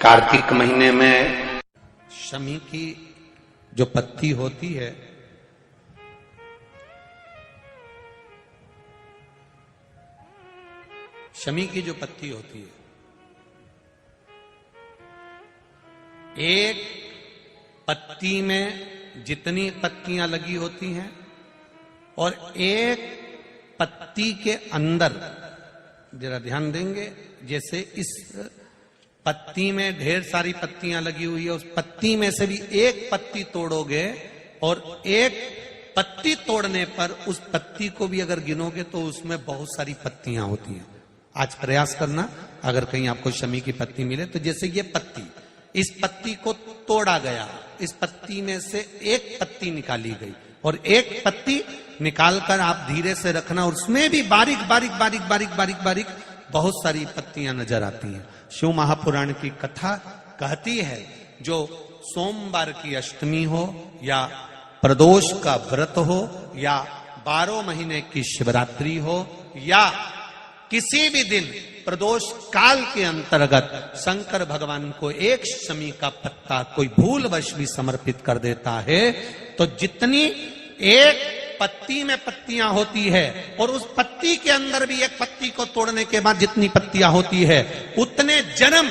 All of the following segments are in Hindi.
कार्तिक महीने में शमी की जो पत्ती होती है शमी की जो पत्ती होती है, एक पत्ती में जितनी पत्तियां लगी होती हैं और एक पत्ती के अंदर, जरा ध्यान देंगे, जैसे इस पत्ती में ढेर सारी पत्तियां लगी हुई है, उस पत्ती में से भी एक पत्ती तोड़ोगे और एक पत्ती तोड़ने पर उस पत्ती को भी अगर गिनोगे तो उसमें बहुत सारी पत्तियां होती हैं। आज प्रयास करना, अगर कहीं आपको शमी की पत्ती मिले तो जैसे ये पत्ती, इस पत्ती को तोड़ा गया, इस पत्ती में से एक पत्ती निकाली गई और एक पत्ती निकालकर आप धीरे से रखना और उसमें भी बारीक बारीक बारीक बारीक बारीक बारीक बहुत सारी पत्तियां नजर आती हैं। शिव महापुराण की कथा कहती है, जो सोमवार की अष्टमी हो या प्रदोष का व्रत हो या 12 महीने की शिवरात्रि हो या किसी भी दिन प्रदोष काल के अंतर्गत शंकर भगवान को एक शमी का पत्ता कोई भूलवश भी समर्पित कर देता है तो जितनी एक पत्ती में पत्तियां होती है और उस पत्ती के अंदर भी एक पत्ती को तोड़ने के बाद जितनी पत्तियां होती है उतने जन्म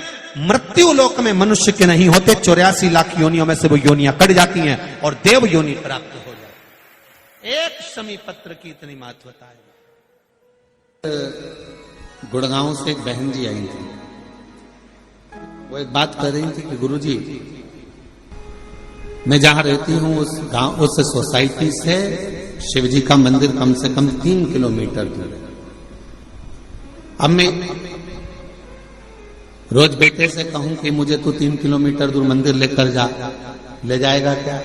मृत्यु लोक में मनुष्य के नहीं होते। 84 लाख योनियों में से वो योनियां कट जाती हैं और देव योनि प्राप्त हो जाती। एक शमी पत्र की इतनी महत्वता है। गुड़गांव से एक बहन जी आई थी, वो एक बात कर रही थी कि गुरुजी, मैं जहां रहती हूं उस गांव, उस सोसाइटी से शिवजी का मंदिर कम से कम 3 किलोमीटर दूर है। अब मैं रोज बेटे से कहूं कि मुझे तू 3 किलोमीटर दूर मंदिर लेकर जा, ले जाएगा क्या?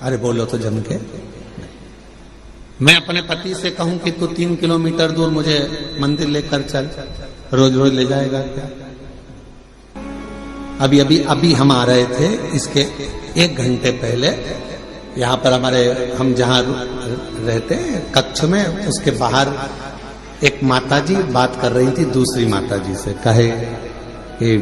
अरे बोलो तो जम के। मैं अपने पति से कहूं कि तू 3 किलोमीटर दूर मुझे मंदिर लेकर चल, रोज रोज ले जाएगा क्या? अभी हम आ रहे थे, इसके 1 घंटे पहले यहाँ पर हमारे, हम जहाँ रहते हैं कक्ष में, उसके बाहर एक माताजी बात कर रही थी दूसरी माताजी से। कहे कि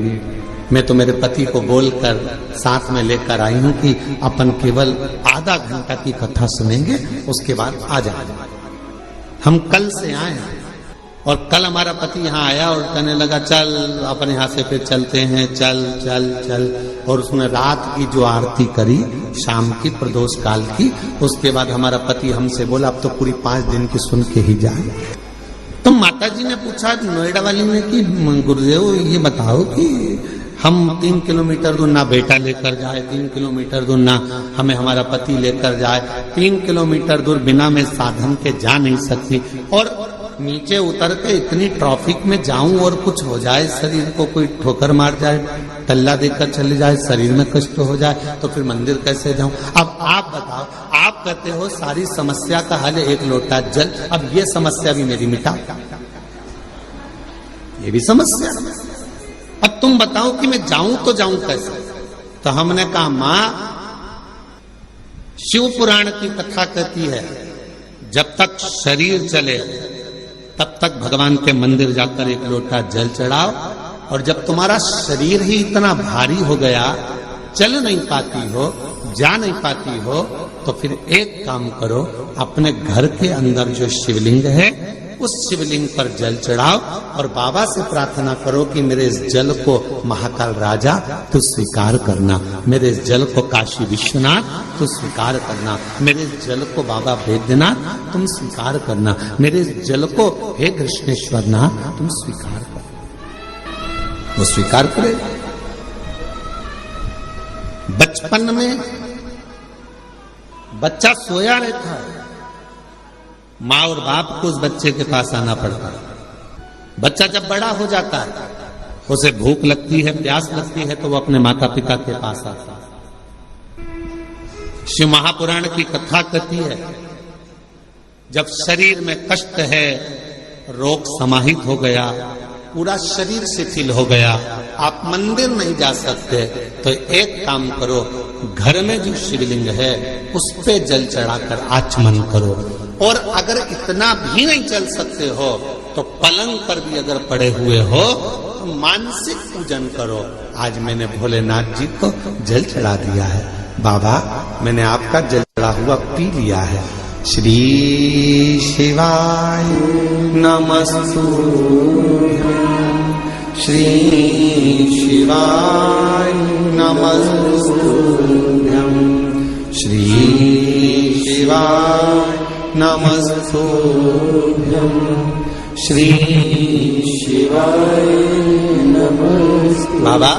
मैं तो मेरे पति को बोलकर साथ में लेकर आई हूं कि अपन केवल आधा घंटा की कथा सुनेंगे, उसके बाद आ जाएंगे। हम कल से आए हैं और कल हमारा पति यहाँ आया और कहने लगा चल अपन यहाँ से फिर चलते हैं, चल चल चल। और उसने रात की जो आरती करी शाम की प्रदोष काल की, उसके बाद हमारा पति हमसे बोला अब तो पूरी 5 दिन की सुन के ही जाए। तो माताजी ने पूछा नोएडा वाली ने कि गुरुदेव ये बताओ कि हम 3 किलोमीटर दूर ना बेटा लेकर जाए, 3 किलोमीटर दूर ना हमें हमारा पति लेकर जाए, 3 किलोमीटर दूर बिना मैं साधन के जा नहीं सकती, और नीचे उतर के इतनी ट्रैफिक में जाऊं और कुछ हो जाए, शरीर को कोई ठोकर मार जाए, टल्ला देकर चले जाए, शरीर में कष्ट हो जाए, तो फिर मंदिर कैसे जाऊं? अब आप बताओ, आप कहते हो सारी समस्या का हल 1 लोटा जल, अब ये समस्या भी मेरी मिटा, ये भी समस्या। अब तुम बताओ कि मैं जाऊं तो जाऊं कैसे? तो हमने कहा मां, शिव पुराण की कथा कहती है जब तक शरीर चले तब तक भगवान के मंदिर जाकर 1 लोटा जल चढ़ाओ, और जब तुम्हारा शरीर ही इतना भारी हो गया, चल नहीं पाती हो, जा नहीं पाती हो, तो फिर एक काम करो, अपने घर के अंदर जो शिवलिंग है उस शिवलिंग पर जल चढ़ाओ और बाबा से प्रार्थना करो कि मेरे इस जल को महाकाल राजा तू स्वीकार करना, मेरे इस जल को काशी विश्वनाथ तू स्वीकार करना, मेरे इस जल को बाबा वैद्यनाथ तुम स्वीकार करना, मेरे इस जल को हे कृष्णेश्वर नाथ तुम स्वीकार कर। वो स्वीकार करेगा। बचपन में बच्चा सोया रहता है, माँ और बाप को उस बच्चे के पास आना पड़ता है। बच्चा जब बड़ा हो जाता है, उसे भूख लगती है, प्यास लगती है, तो वो अपने माता पिता के पास आता है। शिव महापुराण की कथा कहती है जब शरीर में कष्ट है, रोग समाहित हो गया, पूरा शरीर शिथिल हो गया, आप मंदिर नहीं जा सकते, तो एक काम करो, घर में जो शिवलिंग है उस पे जल चढ़ाकर आचमन करो, और अगर इतना भी नहीं चल सकते हो तो पलंग पर भी अगर पड़े हुए हो तो मानसिक पूजन करो। आज मैंने भोलेनाथ जी को जल चढ़ा दिया है। बाबा मैंने आपका जल चढ़ा हुआ पी लिया है। श्री शिवाय नमस्तुभ्यं, श्री शिवाय नमस्तुभ्यं, श्री शिवाय नमस्तुभ्यं, श्री शिवाय नमस्तुभ्यं। बाबा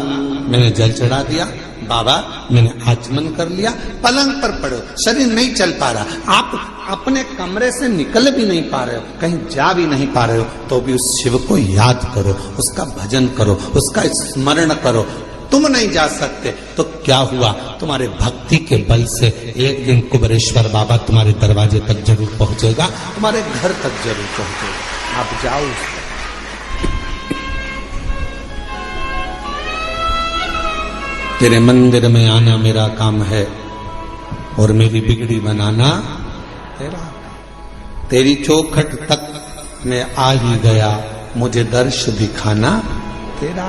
मैंने जल चढ़ा दिया, बाबा मैंने आचमन कर लिया। पलंग पर पड़ो, शरीर नहीं चल पा रहा, आप अपने कमरे से निकल भी नहीं पा रहे हो, कहीं जा भी नहीं पा रहे हो, तो भी उस शिव को याद करो, उसका भजन करो, उसका स्मरण करो। तुम नहीं जा सकते तो क्या हुआ, तुम्हारे भक्ति के बल से एक दिन कुबेरेश्वर बाबा तुम्हारे दरवाजे तक जरूर पहुंचेगा, तुम्हारे घर तक जरूर पहुंचेगा। आप जाओ। तेरे मंदिर में आना मेरा काम है और मेरी बिगड़ी बनाना तेरा। तेरी चौखट तक मैं आ ही गया, मुझे दर्श दिखाना तेरा।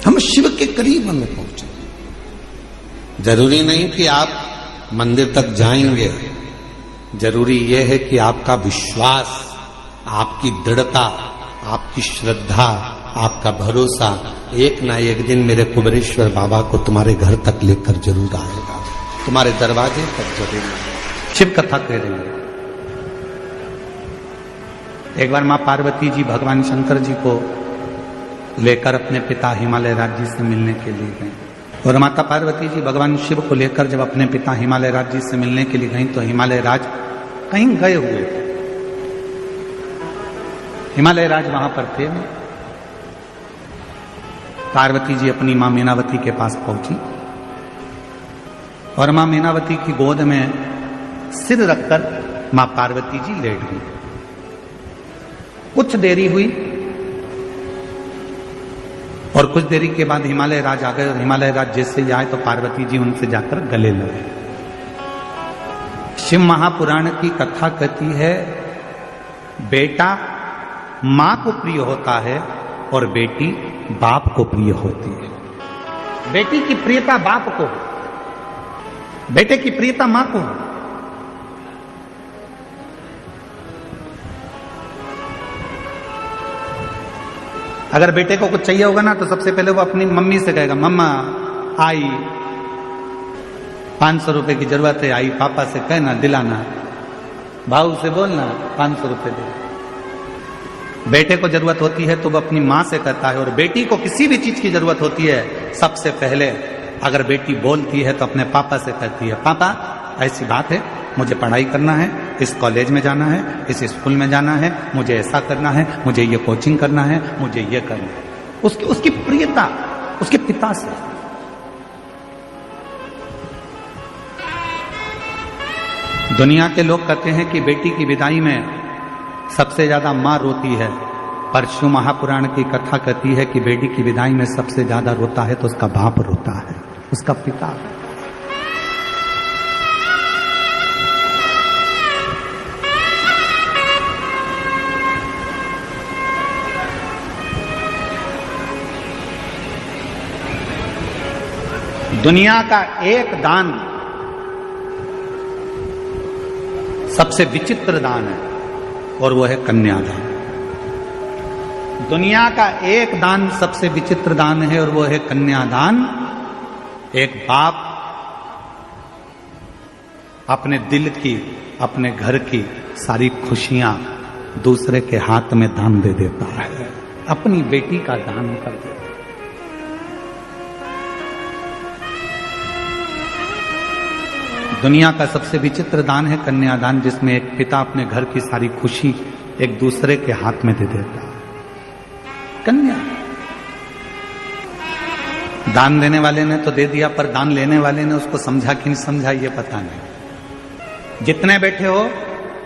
हम शिव के करीब हमें पहुंचे। जरूरी नहीं कि आप मंदिर तक जाएंगे, जरूरी यह है कि आपका विश्वास, आपकी दृढ़ता, आपकी श्रद्धा, आपका भरोसा एक ना एक दिन मेरे कुबेरेश्वर बाबा को तुम्हारे घर तक लेकर जरूर आएगा, तुम्हारे दरवाजे तक जरूर आएगा। शिव कथा कह रही है। एक बार मां पार्वती जी भगवान शंकर जी को लेकर अपने पिता हिमालय राज जी से मिलने के लिए गए, और माता पार्वती जी भगवान शिव को लेकर जब अपने पिता हिमालय राज जी से मिलने के लिए गई तो हिमालय राज कहीं गए हुए थे। हिमालय राज वहां पर थे। पार्वती जी अपनी मां मीनावती के पास पहुंची और मां मीनावती की गोद में सिर रखकर मां पार्वती जी लेट गई। कुछ देरी हुई और कुछ देरी के बाद हिमालय राज आ गए, और हिमालय राज जैसे ही आए तो पार्वती जी उनसे जाकर गले लगे। शिव महापुराण की कथा कहती है, बेटा मां को प्रिय होता है और बेटी बाप को प्रिय होती है। बेटी की प्रियता बाप को, बेटे की प्रियता मां को। अगर बेटे को कुछ चाहिए होगा ना तो सबसे पहले वो अपनी मम्मी से कहेगा, मम्मा आई 500 रुपए की जरूरत है, आई पापा से कहना दिलाना, भाऊ से बोलना 500 रुपए दे। बेटे को जरूरत होती है तो वो अपनी मां से कहता है, और बेटी को किसी भी चीज की जरूरत होती है सबसे पहले अगर बेटी बोलती है तो अपने पापा से कहती है, पापा ऐसी बात है, मुझे पढ़ाई करना है, इस कॉलेज में जाना है, इस स्कूल में जाना है, मुझे ऐसा करना है, मुझे ये कोचिंग करना है, मुझे ये करना है। उसकी प्रियता उसके पिता से। दुनिया के लोग कहते हैं कि बेटी की विदाई में सबसे ज्यादा मां रोती है, पर शिव महापुराण की कथा कहती है कि बेटी की विदाई में सबसे ज्यादा रोता है तो उसका बाप रोता है, उसका पिता। दुनिया का एक दान सबसे विचित्र दान है और वो है कन्यादान। दुनिया का एक दान सबसे विचित्र दान है और वो है कन्यादान। एक बाप अपने दिल की, अपने घर की सारी खुशियां दूसरे के हाथ में दान दे देता है, अपनी बेटी का दान कर देता है। दुनिया का सबसे विचित्र दान है कन्यादान, जिसमें एक पिता अपने घर की सारी खुशी एक दूसरे के हाथ में दे देता है। कन्या दान देने वाले ने तो दे दिया, पर दान लेने वाले ने उसको समझा कि नहीं समझा ये पता नहीं। जितने बैठे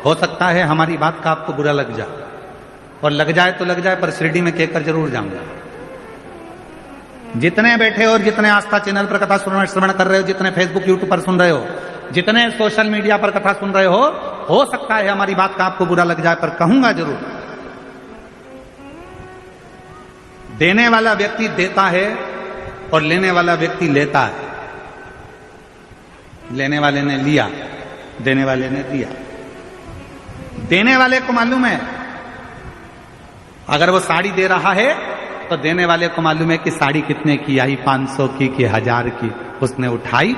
हो सकता है हमारी बात का आपको बुरा लग जाए, और लग जाए तो लग जाए, पर शिरडी में कहकर जरूर जाऊंगा। जितने बैठे हो और जितने आस्था चैनल पर कथा श्रवण कर रहे हो, जितने फेसबुक यूट्यूब पर सुन रहे हो, जितने सोशल मीडिया पर कथा सुन रहे हो सकता है हमारी बात का आपको बुरा लग जाए, पर कहूंगा जरूर। देने वाला व्यक्ति देता है और लेने वाला व्यक्ति लेता है। लेने वाले ने लिया, देने वाले ने दिया। देने वाले को मालूम है अगर वो साड़ी दे रहा है तो देने वाले को मालूम है कि साड़ी कितने की आई, 500 की कि 1000 की। उसने उठाई,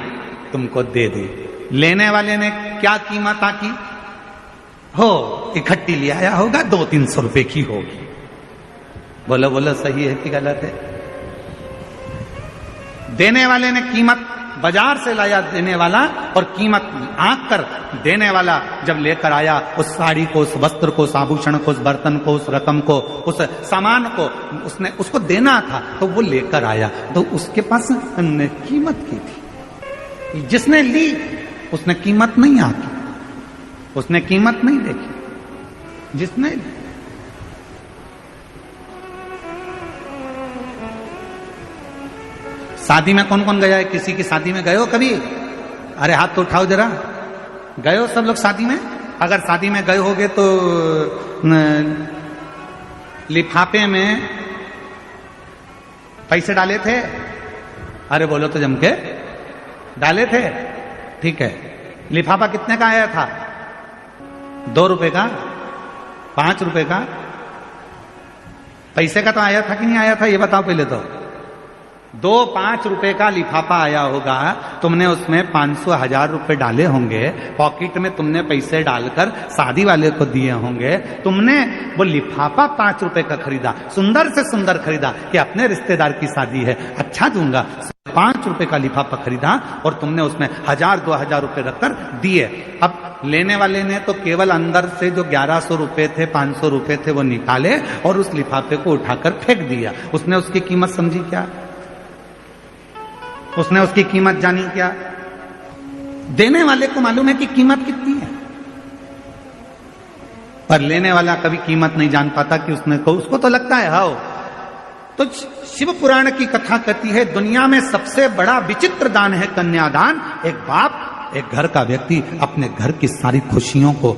तुमको दे दी। लेने वाले ने क्या कीमत आकी हो, इकट्ठी ले आया होगा, 200-300 रुपए की होगी। बोलो बोलो, सही है कि गलत है? देने वाले ने कीमत बाजार से लाया देने वाला, और कीमत आंक कर देने वाला जब लेकर आया उस साड़ी को, उस वस्त्र को, उस आभूषण को, उस बर्तन को, उस रकम को, उस सामान को, उसने उसको देना था तो वो लेकर आया, तो उसके पास कीमत की थी। जिसने ली उसने कीमत नहीं आकी, उसने कीमत नहीं देखी। जिसने शादी में कौन कौन गया है? किसी की शादी में गए हो कभी? अरे हाथ तो उठाओ जरा। गए हो सब लोग शादी में? अगर शादी में गए होगे तो लिफाफे में पैसे डाले थे? अरे बोलो तो जम के, डाले थे? ठीक है। लिफाफा कितने का आया था? 2 रुपए का? 5 रुपए का? पैसे का तो आया था कि नहीं आया था, ये बताओ पहले तो। 2-5 रुपए का लिफाफा आया होगा, तुमने उसमें 500-1000 रुपए डाले होंगे, पॉकेट में तुमने पैसे डालकर शादी वाले को दिए होंगे। तुमने वो लिफाफा 5 रुपए का खरीदा, सुंदर से सुंदर खरीदा कि अपने रिश्तेदार की शादी है, अच्छा दूंगा। 5 रुपए का लिफाफा खरीदा और तुमने उसमें 1000-2000 रुपए रखकर दिए। अब लेने वाले ने तो केवल अंदर से जो 1100 रुपए थे, 500 रुपए थे, वो निकाले और उस लिफाफे को उठाकर फेंक दिया। उसने उसकी कीमत समझी क्या? उसने उसकी कीमत जानी क्या? देने वाले को मालूम है कि कीमत कितनी है, पर लेने वाला कभी कीमत नहीं जान पाता कि उसको तो लगता है हाओ। तो शिव पुराण की कथा कहती है दुनिया में सबसे बड़ा विचित्र दान है कन्यादान। एक बाप, एक घर का व्यक्ति अपने घर की सारी खुशियों को,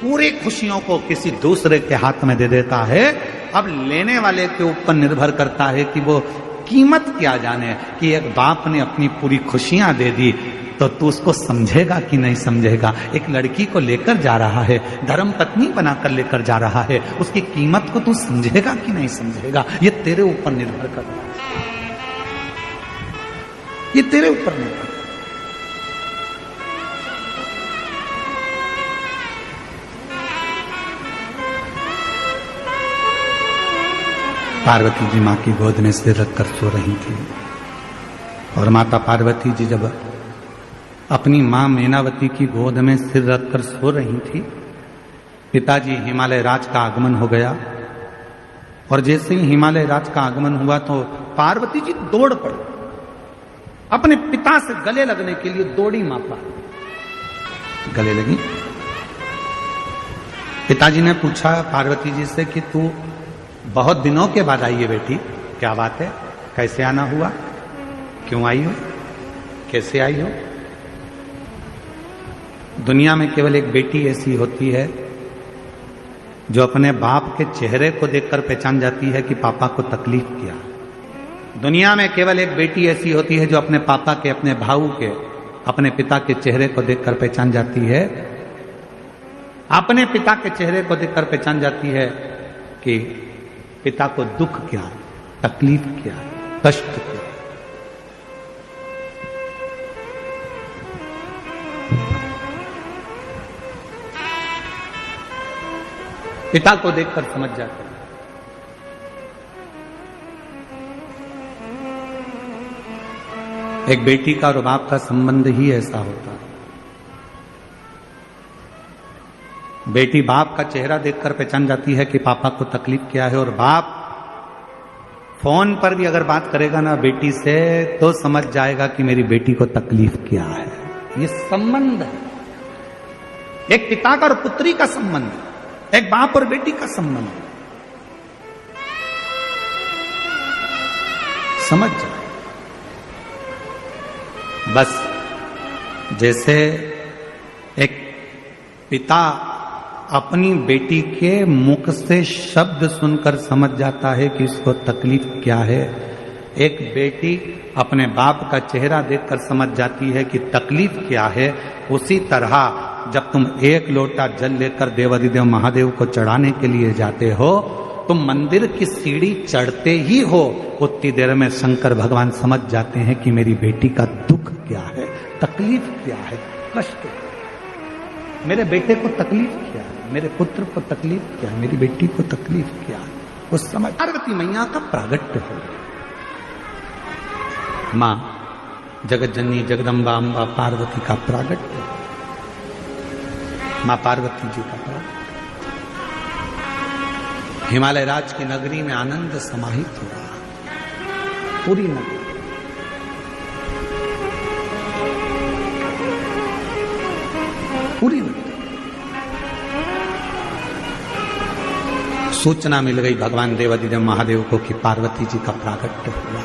पूरी खुशियों को किसी दूसरे के हाथ में दे देता है। अब लेने वाले के ऊपर निर्भर करता है कि वो कीमत क्या जाने कि एक बाप ने अपनी पूरी खुशियां दे दी, तो तू उसको समझेगा कि नहीं समझेगा? एक लड़की को लेकर जा रहा है, धर्म पत्नी बनाकर लेकर जा रहा है, उसकी कीमत को तू समझेगा कि नहीं समझेगा? ये तेरे ऊपर निर्भर करता है, ये तेरे ऊपर निर्भर। पार्वती जी मां की गोद में सिर रखकर सो रही थी, और माता पार्वती जी जब अपनी मां मैनावती की गोद में सिर रखकर सो रही थी, पिताजी हिमालय राज का आगमन हो गया। और जैसे ही हिमालय राज का आगमन हुआ तो पार्वती जी दौड़ पड़ी, अपने पिता से गले लगने के लिए दौड़ी। मां गले लगी। पिताजी ने पूछा पार्वती जी से कि तू बहुत दिनों के बाद आई है बेटी, क्या बात है? कैसे आना हुआ? क्यों आई हो? कैसे आई हो? दुनिया में केवल एक बेटी ऐसी होती है जो अपने बाप के चेहरे को देखकर पहचान जाती है कि पापा को तकलीफ किया। दुनिया में केवल एक बेटी ऐसी होती है जो अपने पापा के, अपने भाऊ के, अपने पिता के चेहरे को देखकर पहचान जाती है, अपने पिता के चेहरे को देखकर पहचान जाती है कि पिता को दुख क्या, तकलीफ क्या, कष्ट क्या। पिता को देखकर समझ जाते हैं। एक बेटी का और बाप का संबंध ही ऐसा होता है। बेटी बाप का चेहरा देखकर पहचान जाती है कि पापा को तकलीफ क्या है, और बाप फोन पर भी अगर बात करेगा ना बेटी से तो समझ जाएगा कि मेरी बेटी को तकलीफ क्या है। ये संबंध है, एक पिता का और पुत्री का संबंध, एक बाप और बेटी का संबंध। समझ जाए। बस जैसे एक पिता अपनी बेटी के मुख से शब्द सुनकर समझ जाता है कि इसको तकलीफ क्या है, एक बेटी अपने बाप का चेहरा देखकर समझ जाती है कि तकलीफ क्या है, उसी तरह जब तुम एक लोटा जल लेकर देवाधिदेव महादेव को चढ़ाने के लिए जाते हो, तुम मंदिर की सीढ़ी चढ़ते ही हो, उतनी देर में शंकर भगवान समझ जाते हैं कि मेरी बेटी का दुख क्या है, तकलीफ क्या है, कष्ट क्या है, मेरे बेटे को तकलीफ क्या है, मेरे पुत्र को तकलीफ क्या है, मेरी बेटी को तकलीफ क्या है। उस समय पार्वती मैया का प्रागट्य हो, मां जगत जननी जगदम्बा अम्बा पार्वती का प्रागट्य, मां पार्वती जी का प्रागट्य। हिमालय राज की नगरी में आनंद समाहित हो रहा, पूरी नगरी। पूरी नगरी सूचना मिल गई भगवान देवाधिदेव महादेव को कि पार्वती जी का प्रागट्य हुआ।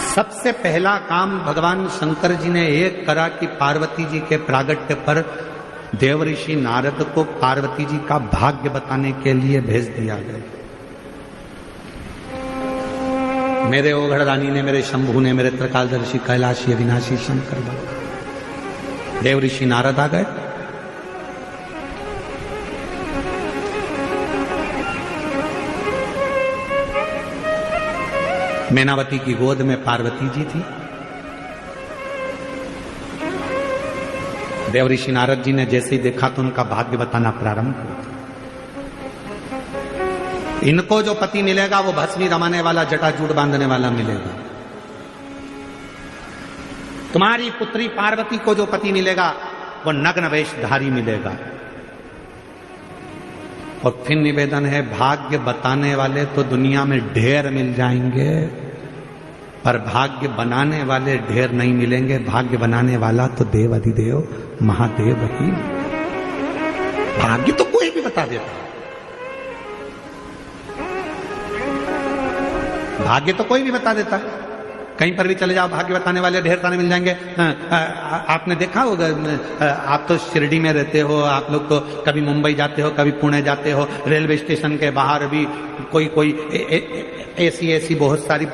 सबसे पहला काम भगवान शंकर जी ने एक करा कि पार्वती जी के प्रागट्य पर देवऋषि नारद को पार्वती जी का भाग्य बताने के लिए भेज दिया गया। मेरे ओघड़ रानी ने, मेरे शंभू ने, मेरे त्रिकालदर्शी कैलाशी अविनाशी शंकर भगवान देवऋषि नारद आ गए। मैनावती की गोद में पार्वती जी थी। देवऋषि नारद जी ने जैसे ही देखा तो उनका भाग्य बताना प्रारंभ किया। इनको जो पति मिलेगा वो भस्मी रमाने वाला, जटाजूट बांधने वाला मिलेगा। तुम्हारी पुत्री पार्वती को जो पति मिलेगा वो नग्न वेशधारी मिलेगा। और फिर निवेदन है, भाग्य बताने वाले तो दुनिया में ढेर मिल जाएंगे, पर भाग्य बनाने वाले ढेर नहीं मिलेंगे। भाग्य बनाने वाला तो देव अधिदेव महादेव ही। भाग्य तो कोई भी बता देता है, भाग्य तो कोई भी बता देता है। कहीं पर भी चले जाओ, भाग्य बताने वाले ढेर सारे मिल जाएंगे। आपने देखा होगा, आप तो शिरडी में रहते हो, आप लोग तो कभी मुंबई जाते हो, कभी पुणे जाते हो, रेलवे स्टेशन के बाहर भी कोई ऐसी बहुत सारी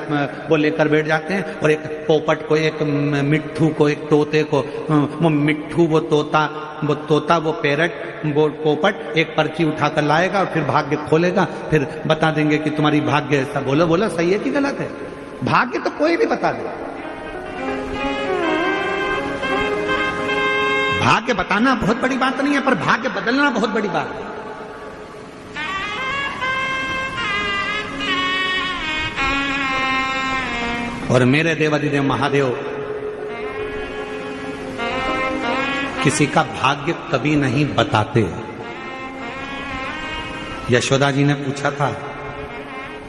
वो लेकर बैठ जाते हैं। और एक पोपट को, एक मिट्ठू को, एक तोते को, वो मिट्ठू, वो तोता, वो पैरट, वो पोपट एक पर्ची उठाकर लाएगा और फिर भाग्य खोलेगा, फिर बता देंगे कि तुम्हारी भाग्य ऐसा। बोलो सही है कि गलत है? भाग्य तो कोई भी बता दे। भाग्य बताना बहुत बड़ी बात नहीं है, पर भाग्य बदलना बहुत बड़ी बात है। और मेरे देवाधिदेव महादेव किसी का भाग्य कभी नहीं बताते। यशोदा जी ने पूछा था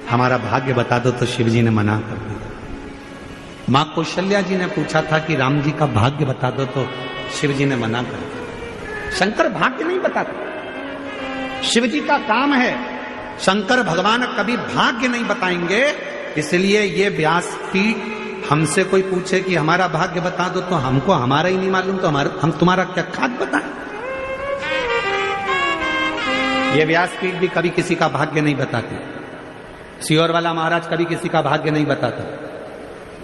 हमारा भाग्य बता दो, तो शिव जी ने मना कर दिया। मां कौशल्या जी ने पूछा था कि राम जी का भाग्य बता दो, तो शिव जी ने मना कर दिया। शंकर भाग्य नहीं बताते, शिव जी का काम है। शंकर भगवान कभी भाग्य नहीं बताएंगे। इसलिए ये व्यासपीठ हमसे कोई पूछे कि हमारा भाग्य बता दो, तो हमको हमारा ही नहीं मालूम, तो हम तुम्हारा क्या खाद बताएं? ये व्यासपीठ भी कभी किसी का भाग्य नहीं बताते। सियोर वाला महाराज कभी किसी का भाग्य नहीं बताता।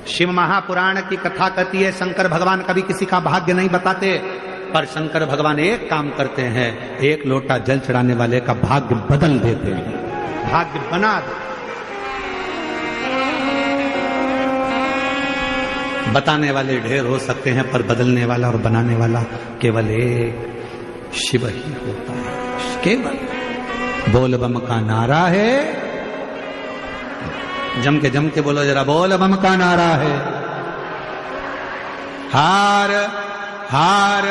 शिव महापुराण की कथा कहती है शंकर भगवान कभी किसी का भाग्य नहीं बताते, पर शंकर भगवान एक काम करते हैं, एक लोटा जल चढ़ाने वाले का भाग्य बदल देते हैं, भाग्य बना देते। बताने वाले ढेर हो सकते हैं, पर बदलने वाला और बनाने वाला केवल एक शिव ही होता है। केवल बोल बम का नारा है। जम के बोलो जरा, बोल बम का नारा है। हार हार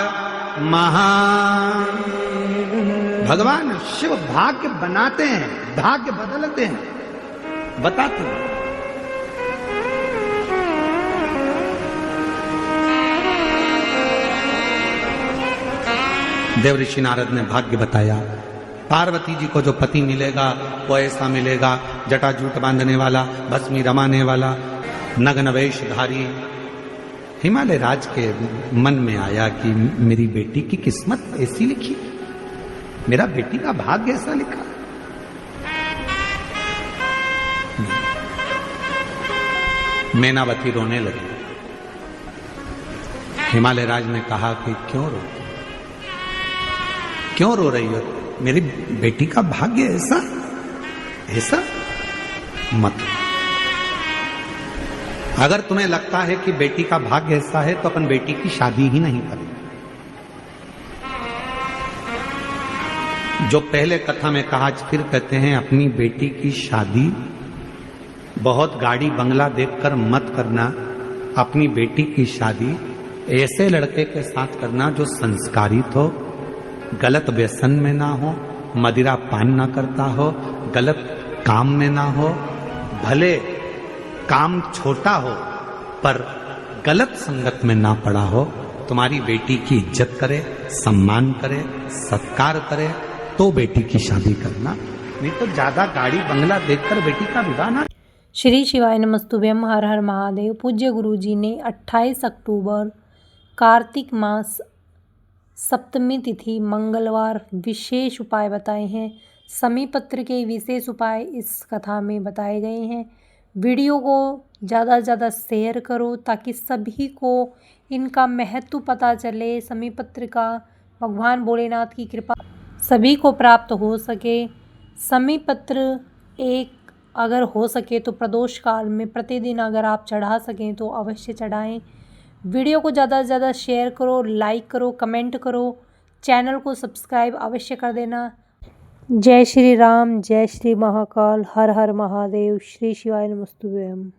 महान। भगवान शिव भाग्य बनाते हैं, भाग्य बदलते हैं, बताते हैं। देवऋषि नारद ने भाग्य बताया। पार्वती जी को जो पति मिलेगा वो ऐसा मिलेगा, जटाजूट बांधने वाला, भस्मी रमाने वाला, नग्न वेशधारी। हिमालय राज के मन में आया कि मेरी बेटी की किस्मत ऐसी लिखी, मेरा बेटी का भाग्य ऐसा लिखा। मैनावती रोने लगी। हिमालय राज ने कहा कि क्यों रो रही हो? मेरी बेटी का भाग्य ऐसा मत। अगर तुम्हें लगता है कि बेटी का भाग्य ऐसा है तो अपन बेटी की शादी ही नहीं करें। जो पहले कथा में कहा, फिर कहते हैं अपनी बेटी की शादी बहुत गाड़ी बंगला देखकर मत करना। अपनी बेटी की शादी ऐसे लड़के के साथ करना जो संस्कारित हो, गलत व्यसन में ना हो, मदिरा पान ना करता हो, गलत काम में ना हो, भले काम छोटा हो पर गलत संगत में ना पड़ा हो। तुम्हारी बेटी की इज्जत करे, सम्मान करे, सत्कार करे तो बेटी की शादी करना, नहीं तो ज्यादा गाड़ी बंगला देखकर बेटी का विवाह ना। श्री शिवाय नमस्तुभ्यम। हर हर महादेव। पूज्य गुरुजी ने 28 अक्टूबर कार्तिक मास सप्तमी तिथि मंगलवार विशेष उपाय बताए हैं। समीपत्र के विशेष उपाय इस कथा में बताए गए हैं। वीडियो को ज़्यादा से ज़्यादा शेयर करो ताकि सभी को इनका महत्व पता चले। समीपत्र का भगवान भोलेनाथ की कृपा सभी को प्राप्त हो सके। समीपत्र एक अगर हो सके तो प्रदोष काल में प्रतिदिन अगर आप चढ़ा सकें तो अवश्य चढ़ाएं। वीडियो को ज़्यादा से ज़्यादा शेयर करो, लाइक करो, कमेंट करो, चैनल को सब्सक्राइब अवश्य कर देना। जय श्री राम, जय श्री महाकाल, हर हर महादेव। श्री शिवाय नमस्तुभ्यम।